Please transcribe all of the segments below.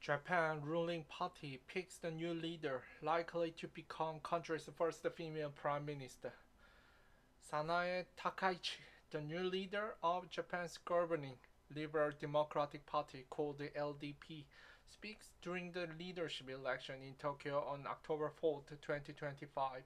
Japan ruling party picks the new leader, likely to become country's first female prime minister. Sanae Takaichi, the new leader of Japan's governing Liberal Democratic Party called the LDP, speaks during the leadership election in Tokyo on October 4, 2025.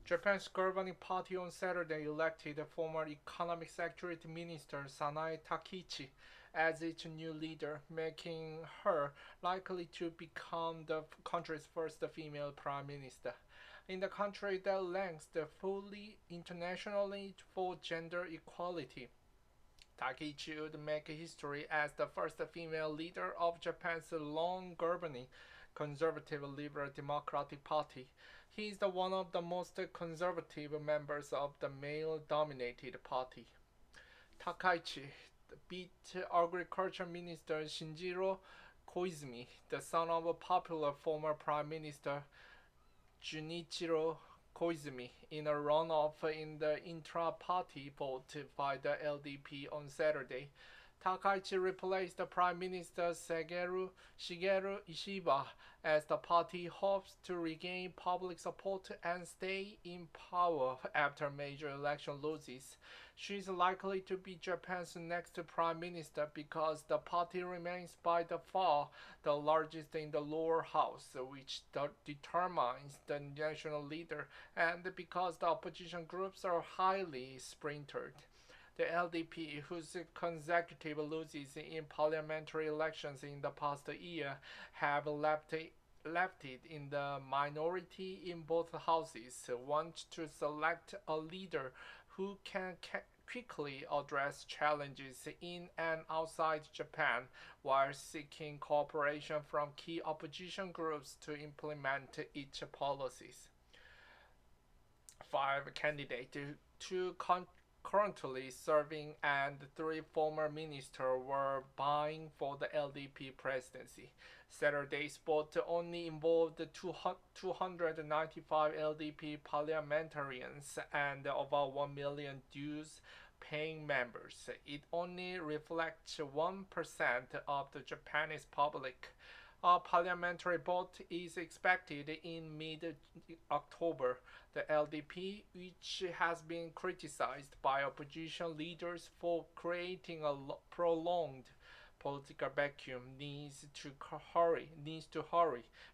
Japan's governing party on Saturday elected former Economic Security Minister Sanae Takaichi as its new leader, making her likely to become the country's first female prime minister. In the country that ranks fully internationally for gender equality, Takaichi would make history as the first female leader of Japan's long-governing conservative Liberal Democratic Party. He is one of the most conservative members of the male-dominated party. Takaichi beat Agriculture Minister Shinjiro Koizumi, the son of a popular former Prime Minister Junichiro Koizumi, in a runoff in the intra-party vote by the LDP on Saturday. Takaichi replaced Prime Minister Shigeru Ishiba as the party hopes to regain public support and stay in power after major election losses. She is likely to be Japan's next prime minister because the party remains by far the largest in the lower house, which determines the national leader, and because the opposition groups are highly splintered. The LDP, whose consecutive losses in parliamentary elections in the past year have left it in the minority in both houses, want to select a leader who can quickly address challenges in and outside Japan while seeking cooperation from key opposition groups to implement its policies. Five candidates, two currently serving and three former ministers were vying for the LDP presidency. Saturday's vote only involved 295 LDP parliamentarians and over 1 million dues paying members. It only reflects 1% of the Japanese public. A parliamentary vote is expected in mid-October. The LDP, which has been criticized by opposition leaders for creating a prolonged political vacuum, needs to hurry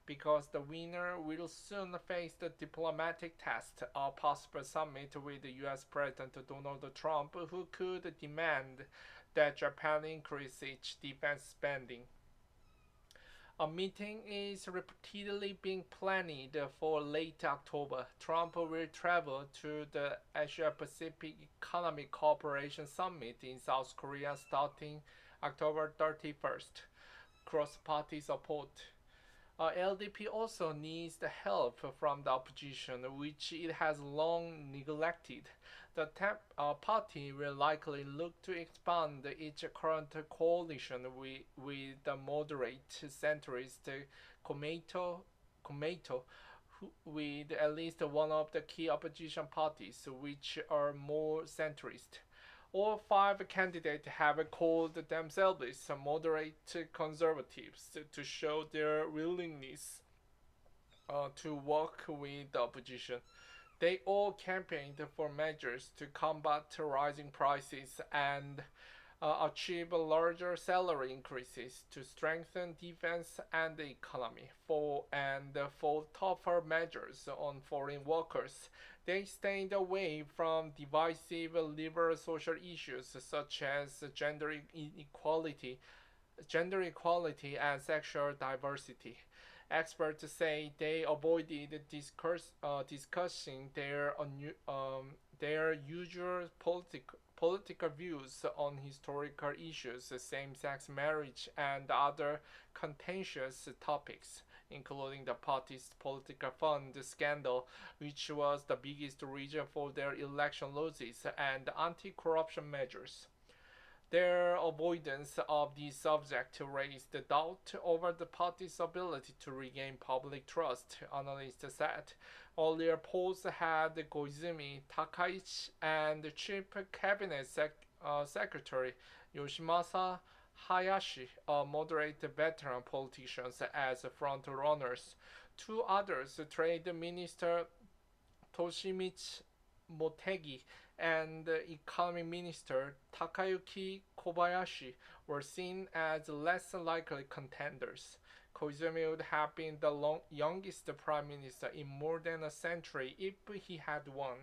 because the winner will soon face the diplomatic test, a possible summit with U.S. President Donald Trump, who could demand that Japan increase its defense spending. A meeting is repeatedly being planned for late October. Trump will travel to the Asia Pacific Economic Cooperation Summit in South Korea starting October 31st. Cross-party support. LDP also needs the help from the opposition, which it has long neglected. The party will likely look to expand its current coalition with the moderate centrist Komeito, with at least one of the key opposition parties, which are more centrist. All five candidates have called themselves moderate conservatives to show their willingness to work with the opposition. They all campaigned for measures to combat rising prices and achieve larger salary increases to strengthen defense and the economy. For tougher measures on foreign workers, they stayed away from divisive liberal social issues such as gender equality and sexual diversity. Experts say they avoided discussing their usual political views on historical issues, same-sex marriage, and other contentious topics, including the party's political fund scandal, which was the biggest reason for their election losses, and anti-corruption measures. Their avoidance of the subject raised doubt over the party's ability to regain public trust, analysts said. Earlier polls had Koizumi, Takaichi, and Chief Cabinet Secretary Yoshimasa Hayashi, a moderate veteran politician, as front-runners. Two others, Trade Minister Toshimichi Motegi and Economy Minister Takayuki Kobayashi, were seen as less likely contenders. Koizumi would have been the youngest prime minister in more than a century if he had won.